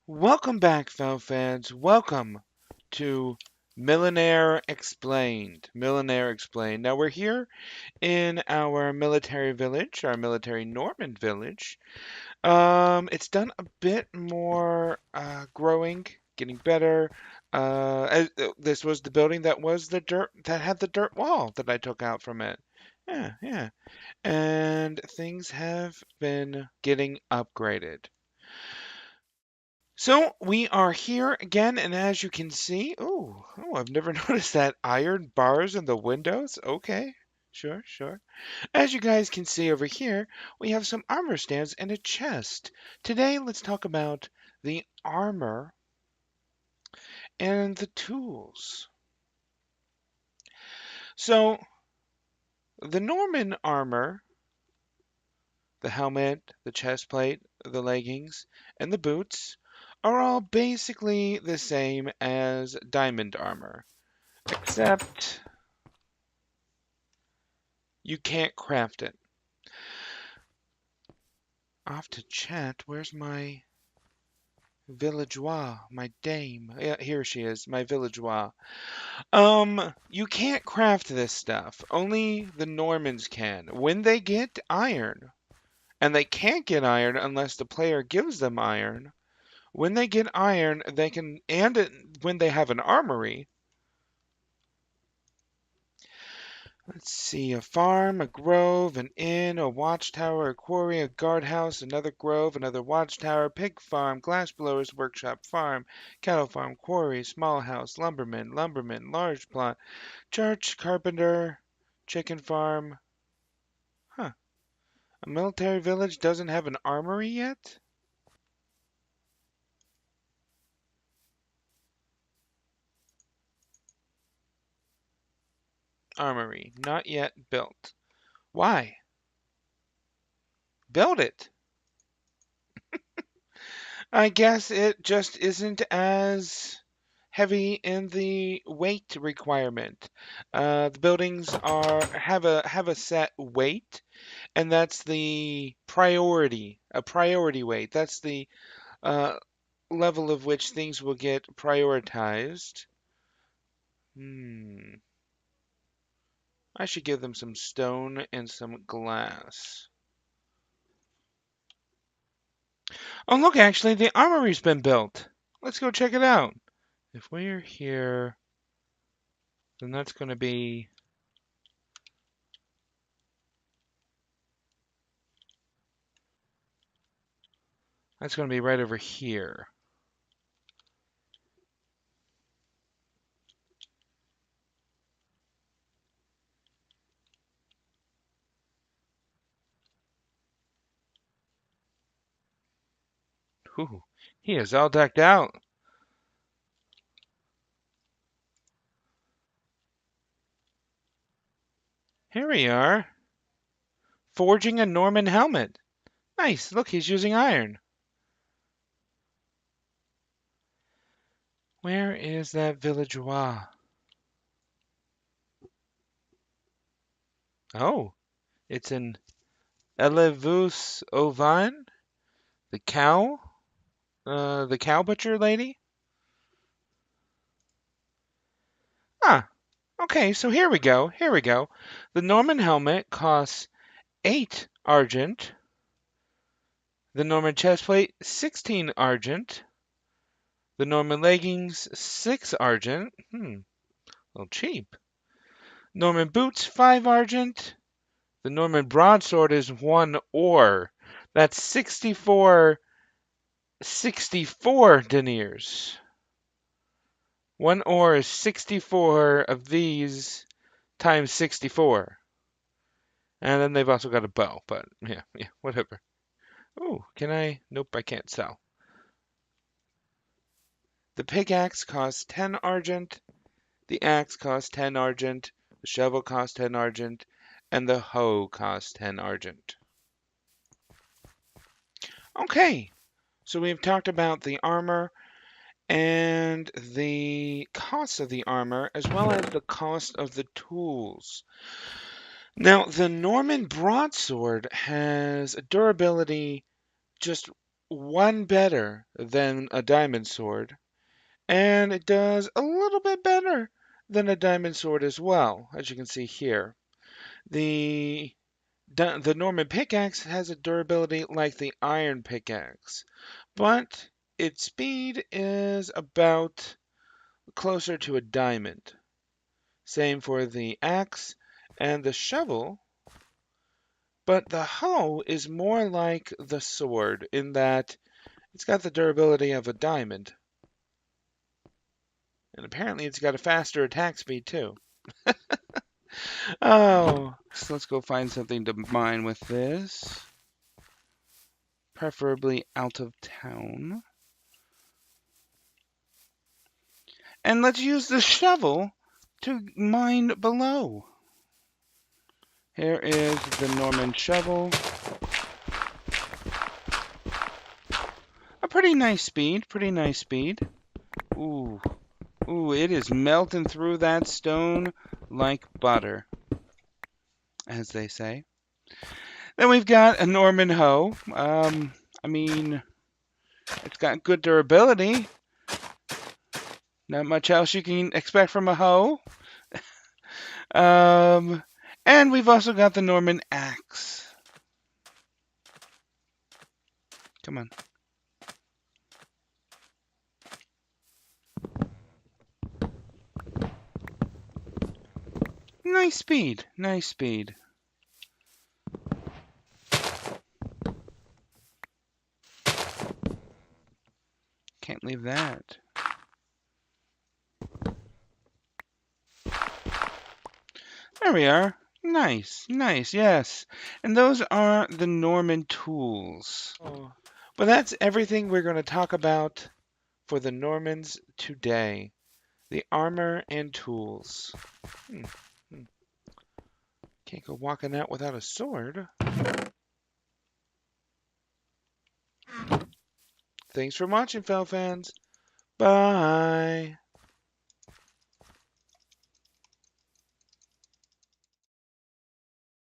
Welcome back, fellow fans. Welcome to Millenaire Explained. Millenaire Explained. Now we're here in our military village, our military Norman village. It's done a bit more growing, getting better. This was the building that was the dirt that had the dirt wall that I took out from it. Yeah, yeah. And things have been getting upgraded. So we are here again, and as you can see, I've never noticed that iron bars in the windows. Okay, sure, sure. As you guys can see over here, we have some armor stands and a chest. Today, let's talk about the armor and the tools. So, the Norman armor, the helmet, the chest plate, the leggings, and the boots are all basically the same as diamond armor. Except you can't craft it. Off to chat. Where's my villageois? My dame. Yeah, here she is. My villageois. You can't craft this stuff. Only the Normans can. When they get iron, and they can't get iron unless the player gives them iron. When they get iron, they can, when they have an armory. Let's see, a farm, a grove, an inn, a watchtower, a quarry, a guardhouse, another grove, another watchtower, pig farm, glassblower's workshop, farm, cattle farm, quarry, small house, lumberman, large plot, church, carpenter, chicken farm. Huh. A military village doesn't have an armory yet? Armory, not yet built. Why? Build it. I guess it just isn't as heavy in the weight requirement. The buildings have a set weight, and that's the priority, a priority weight. That's the uh, level of which things will get prioritized. I should give them some stone and some glass. Oh, look, actually, the armory's been built. Let's go check it out. If we're here, then that's going to be... That's going to be right over here. Ooh, he is all decked out. Here we are. Forging a Norman helmet. Nice. Look, he's using iron. Where is that villageois? Oh, it's an Elevus Ovan, the cow butcher lady. Ah, okay, so here we go. Here we go. The Norman helmet costs 8 argent. The Norman chestplate, 16 argent. The Norman leggings, 6 argent. A little cheap. Norman boots, 5 argent. The Norman broadsword is 1 ore. That's 64 deniers. 1 ore is 64 of these times 64. And then they've also got a bow, but yeah, whatever. Oh, can I? Nope, I can't sell. The pickaxe costs 10 argent. The axe costs 10 argent. The shovel costs 10 argent. And the hoe costs 10 argent. Okay, so we've talked about the armor and the cost of the armor, as well as the cost of the tools. Now, the Norman broadsword has a durability just one better than a diamond sword, and it does a little bit better than a diamond sword as well, as you can see here. The Norman pickaxe has a durability like the iron pickaxe, but its speed is about closer to a diamond. Same for the axe and the shovel, but the hoe is more like the sword in that it's got the durability of a diamond. And apparently it's got a faster attack speed too. Oh, so let's go find something to mine with this. Preferably out of town. And let's use the shovel to mine below. Here is the Norman shovel. A pretty nice speed, pretty nice speed. Ooh, ooh, it is melting through that stone like butter, as they say. Then we've got a Norman hoe. I mean, it's got good durability. Not much else you can expect from a hoe. And we've also got the Norman axe. Come on. Nice speed, nice speed. Can't leave that. There we are. Nice, nice, yes. And those are the Norman tools. Oh. But that's everything we're going to talk about for the Normans today. The armor and tools. Can't go walking out without a sword. Thanks for watching, Fel fans. Bye.